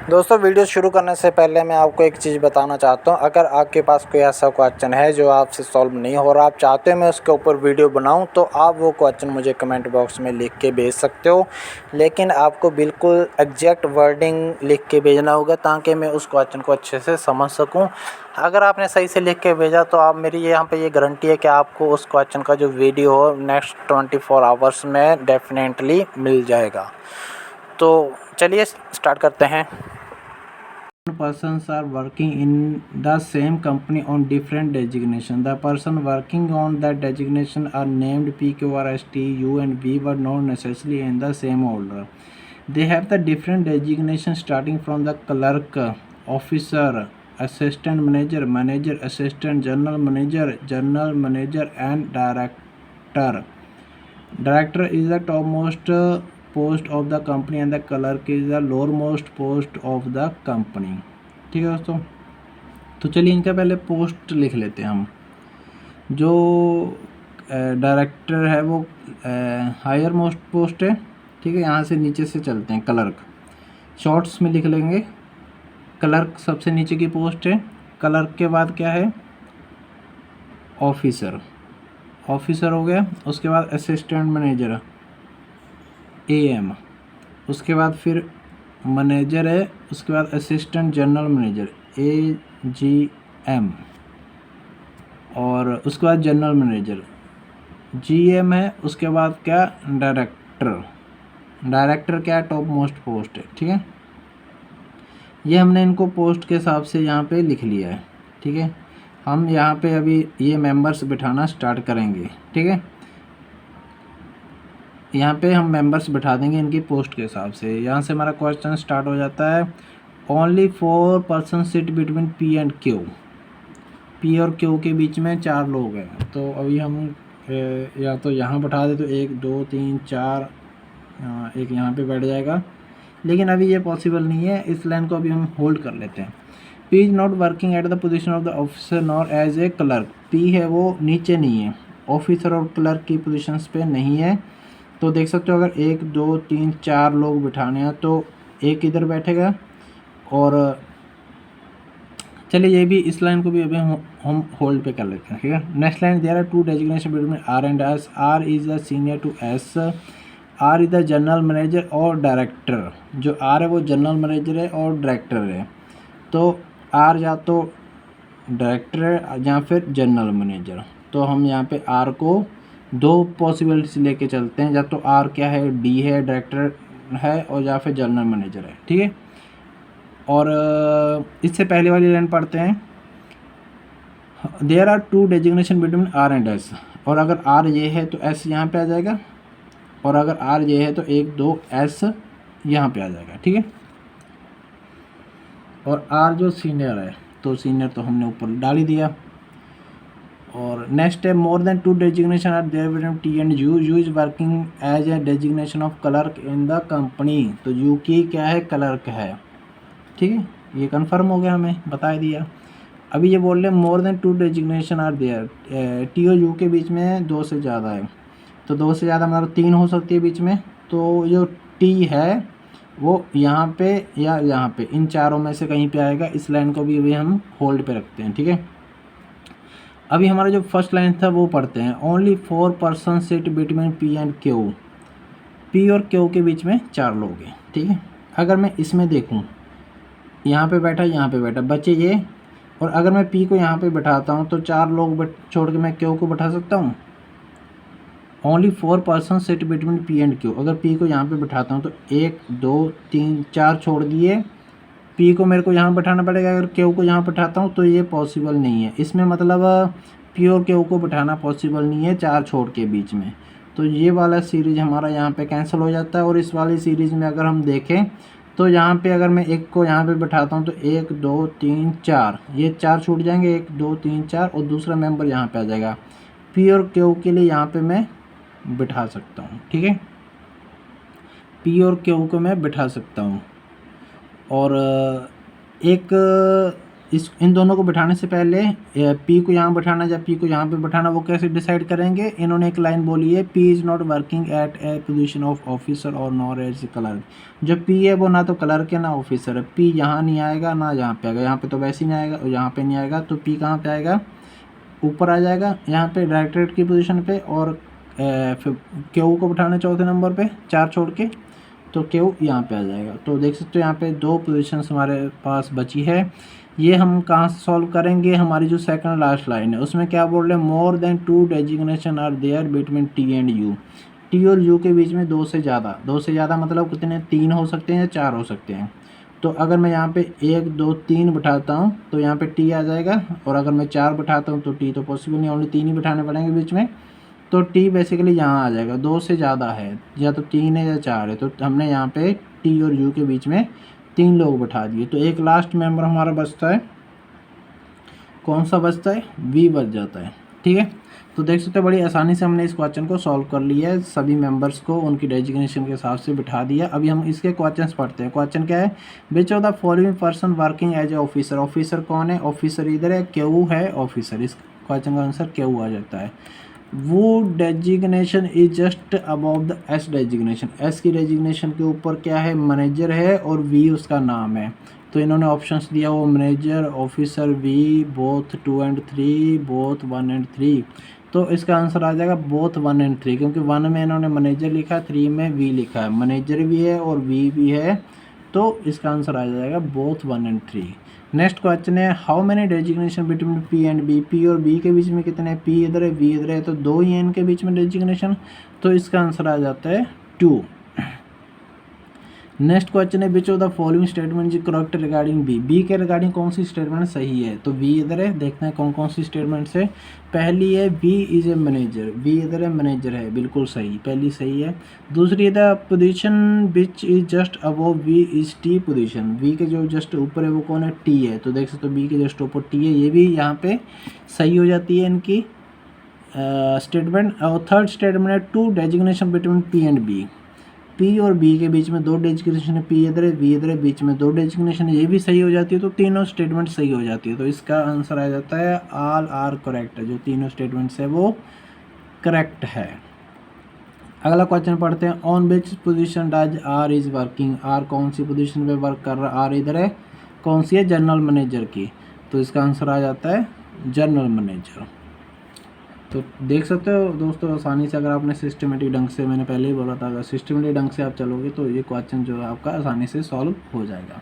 दोस्तों वीडियो शुरू करने से पहले मैं आपको एक चीज़ बताना चाहता हूँ। अगर आपके पास कोई ऐसा क्वेश्चन है जो आपसे सॉल्व नहीं हो रहा, आप चाहते हो मैं उसके ऊपर वीडियो बनाऊँ, तो आप वो क्वेश्चन मुझे कमेंट बॉक्स में लिख के भेज सकते हो। लेकिन आपको बिल्कुल एग्जैक्ट वर्डिंग लिख के भेजना होगा ताकि मैं उस क्वेश्चन को अच्छे से समझ सकूँ। अगर आपने सही से लिख के भेजा तो आप मेरी यहाँ पे ये गारंटी है कि आपको उस क्वेश्चन का जो वीडियो हो नेक्स्ट 24 आवर्स में डेफिनेटली मिल जाएगा। तो चलिए स्टार्ट करते हैं। Persons are working in the same company on different designation. The person working on that designation are named P, Q, R, S, T, U and V, but not necessarily in the same order. They have the different designation starting from the clerk, officer, assistant manager, manager, assistant, general manager and director. Director is the topmost post of the company and the clerk is the lower most post of the company. ठीक है दोस्तों, तो चलिए इनका पहले post लिख लेते हैं हम। जो डायरेक्टर है वो हायर मोस्ट पोस्ट है। ठीक है, यहाँ से नीचे से चलते हैं। क्लर्क शॉर्ट्स में लिख लेंगे। क्लर्क सबसे नीचे की पोस्ट है। क्लर्क के बाद क्या है? ऑफिसर। ऑफिसर हो गया। उसके बाद असिस्टेंट मैनेजर AM। उसके बाद फिर मैनेजर है। उसके बाद असिस्टेंट जनरल मैनेजर AGM। और उसके बाद जनरल मैनेजर GM है। उसके बाद क्या? डायरेक्टर। डायरेक्टर क्या है? टॉप मोस्ट पोस्ट है। ठीक है, ये हमने इनको पोस्ट के हिसाब से यहाँ पे लिख लिया है। ठीक है, हम यहाँ पे अभी ये मेंबर्स बिठाना स्टार्ट करेंगे। ठीक है, यहाँ पे हम मेंबर्स बिठा देंगे इनकी पोस्ट के हिसाब से। यहाँ से हमारा क्वेश्चन स्टार्ट हो जाता है। Only 4 person sit between P and Q। P और Q के बीच में 4 लोग हैं। तो अभी हम या तो यहाँ बैठा दे तो 1 2 3 4, एक यहाँ पे बैठ जाएगा। लेकिन अभी ये पॉसिबल नहीं है, इस लाइन को अभी हम होल्ड कर लेते हैं। P is not working at the position of the officer nor as a clerk. P है वो नीचे नहीं है, ऑफिसर और क्लर्क की पोजिशंस पे नहीं है। तो देख सकते हो अगर 1 2 3 4 लोग बिठाने हैं तो एक इधर बैठेगा। और चलिए ये भी, इस लाइन को भी अभी हम होल्ड पे कर लेते हैं। ठीक है, next line, there are 2 designation between R and S। R is the senior to S। R is the general manager और डायरेक्टर। जो R है वो जनरल मैनेजर है और डायरेक्टर है। तो R या तो डायरेक्टर है या फिर जनरल मैनेजर। तो हम यहाँ पे R को 2 पॉसिबिलिटीज लेके चलते हैं। या तो R क्या है? D है, डायरेक्टर है, और या फिर जनरल मैनेजर है। ठीक है, और इससे पहले वाली लाइन पढ़ते हैं। There are 2 designation between R and S। और अगर R ये है तो S यहाँ पे आ जाएगा, और अगर R ये है तो 1 2 S यहाँ पे आ जाएगा। ठीक है, और R जो सीनियर है तो सीनियर तो हमने ऊपर डाल ही दिया। और नेक्स्ट है, more than 2 designation are there between T and U। U is working as a designation of clerk in the company. तो U की क्या है? क्लर्क है। ठीक है, ये कंफर्म हो गया, हमें बता दिया। अभी ये बोल रहे हैं more than 2 designation are there. T और U के बीच में 2 से ज़्यादा है। तो 2 से ज़्यादा मतलब 3 हो सकती है बीच में। तो जो T है वो यहाँ पे या यहाँ पे, इन चारों में से कहीं पे आएगा। इस लाइन को भी अभी हम होल्ड पे रखते हैं। ठीक है, अभी हमारा जो फर्स्ट लाइन था वो पढ़ते हैं। Only 4 person sit between P and Q। P और Q के बीच में 4 लोग हैं। ठीक है, अगर मैं इसमें देखूं, यहाँ पे बैठा, यहाँ पे बैठा, बचे ये। और अगर मैं P को यहाँ पे बैठाता हूँ तो 4 लोग छोड़ के मैं Q को बैठा सकता हूँ। Only 4 person sit between P and Q। अगर P को यहाँ पे बैठाता हूँ तो 1 2 3 4 छोड़ दिए। P को मेरे को यहाँ बैठाना पड़ेगा। अगर Q को यहाँ बैठाता हूँ तो ये पॉसिबल नहीं है। इसमें मतलब P और Q को बैठाना पॉसिबल नहीं है 4 छोड़ के बीच में। तो ये वाला सीरीज़ हमारा यहाँ पे कैंसिल हो जाता है। और इस वाली सीरीज़ में अगर हम देखें तो यहाँ पे अगर मैं एक को यहाँ पे बैठाता हूँ तो 1 2 3 4, ये 4 छूट जाएंगे। 1 2 3 4, और दूसरा मेंबर यहाँ पे आ जाएगा। P और Q के लिए यहाँ पे मैं बिठा सकता हूँ। ठीक है, P और Q को मैं बिठा सकता हूँ। और एक इन दोनों को बिठाने से पहले पी को यहाँ बिठाना या पी को यहाँ पे बिठाना, वो कैसे डिसाइड करेंगे। इन्होंने एक लाइन बोली है, P is not working eight A position of officer और नॉर एज क्लर्क। जो पी है वो ना तो क्लर्क है ना ऑफिसर है। पी यहाँ नहीं आएगा ना यहाँ पे आएगा, यहाँ पे तो वैसे ही नहीं आएगा और यहाँ पे नहीं आएगा, तो पी कहाँ पे आएगा, ऊपर आ जाएगा यहाँ पे डायरेक्टरेट की पोजीशन पे। और फिर क्यू को बिठाना चौथे नंबर पे 4 छोड़ के, तो क्यू यहाँ पे आ जाएगा। तो देख सकते हो यहाँ पे 2 पोजीशंस हमारे पास बची है। ये हम कहाँ से सॉल्व करेंगे, हमारी जो सेकंड लास्ट लाइन है उसमें क्या बोल रहे हैं, more than 2 designation are there between T and U. T और यू के बीच में 2 से ज़्यादा मतलब कितने, 3 हो सकते हैं या 4 हो सकते हैं। तो अगर मैं यहाँ पे 1 2 3 बिठाता हूँ तो यहाँ पे टी आ जाएगा, और अगर मैं 4 बिठाता हूँ तो टी तो पॉसिबल नहीं, ओनली 3 ही बिठाने पड़ेंगे बीच में। तो टी बेसिकली यहाँ आ जाएगा। 2 से ज़्यादा है, या तो 3 है या 4 है, तो हमने यहाँ पे टी और यू के बीच में 3 लोग बिठा दिए। तो एक लास्ट मेंबर हमारा बचता है, कौन सा बचता है, वी बच जाता है। ठीक है, तो देख सकते हो बड़ी आसानी से हमने इस क्वेश्चन को सॉल्व कर लिया है। सभी मेंबर्स को उनकी डेजिग्नेशन के हिसाब से बिठा दिया। अभी हम इसके क्वेश्चंस पढ़ते हैं। क्वेश्चन क्या है, which of the following person working as a officer. Officer कौन है, ऑफिसर इधर है, क्यू है ऑफिसर। इस क्वेश्चन का आंसर क्यू आ जाता है। वो designation is just above the S designation. S की डेजिग्नेशन के ऊपर क्या है, मैनेजर है, और वी उसका नाम है। तो इन्होंने ऑप्शंस दिया, वो manager, officer, V, both 2 and 3, both 1 and 3। तो इसका आंसर आ जाएगा बोथ 1 and 3, क्योंकि 1 में इन्होंने मैनेजर लिखा है, 3 में वी लिखा है। मैनेजर भी है और वी भी है, तो इसका आंसर आ जाएगा बोथ 1 and 3। नेक्स्ट क्वेश्चन है, how many designation between P and B. P और बी के बीच में कितने हैं, पी इधर है बी इधर है, तो 2 ही हैं इनके बीच में डेजिग्नेशन, तो इसका आंसर आ जाता है 2। नेक्स्ट क्वेश्चन है, which of the following statement is correct regarding B. B के रिगार्डिंग कौन सी स्टेटमेंट सही है, तो बी इधर है, देखते हैं कौन कौन सी स्टेटमेंट है। पहली है, B is a manager, B इधर है, मैनेजर है, बिल्कुल सही, पहली सही है। दूसरी है, the position which is just above B is T position. B के जो जस्ट ऊपर है वो कौन है, टी है, तो देख सकते हो बी के जस्ट ऊपर टी है, ये भी यहाँ पे सही हो जाती है इनकी स्टेटमेंट। और थर्ड स्टेटमेंट है, 2 designation between P and B. P और बी के बीच में 2 डेजिग्नेशन है, पी इधर है बी इधर है, बीच में 2 डेजिग्नेशन है, ये भी सही हो जाती है, तो तीनों स्टेटमेंट सही हो जाती है। तो इसका आंसर आ जाता है ऑल आर करेक्ट, जो तीनों स्टेटमेंट्स है वो करेक्ट है। अगला क्वेश्चन पढ़ते हैं, on which position does R is working. R कौन सी पोजीशन पे वर्क कर रहा है, आर इधर है, कौन सी है, जनरल मैनेजर की, तो इसका आंसर आ जाता है जनरल मैनेजर। तो देख सकते हो दोस्तों आसानी से, अगर आपने सिस्टमेटिक ढंग से, मैंने पहले ही बोला था, अगर सिस्टमेटिक ढंग से आप चलोगे तो ये क्वेश्चन जो है आपका आसानी से सॉल्व हो जाएगा।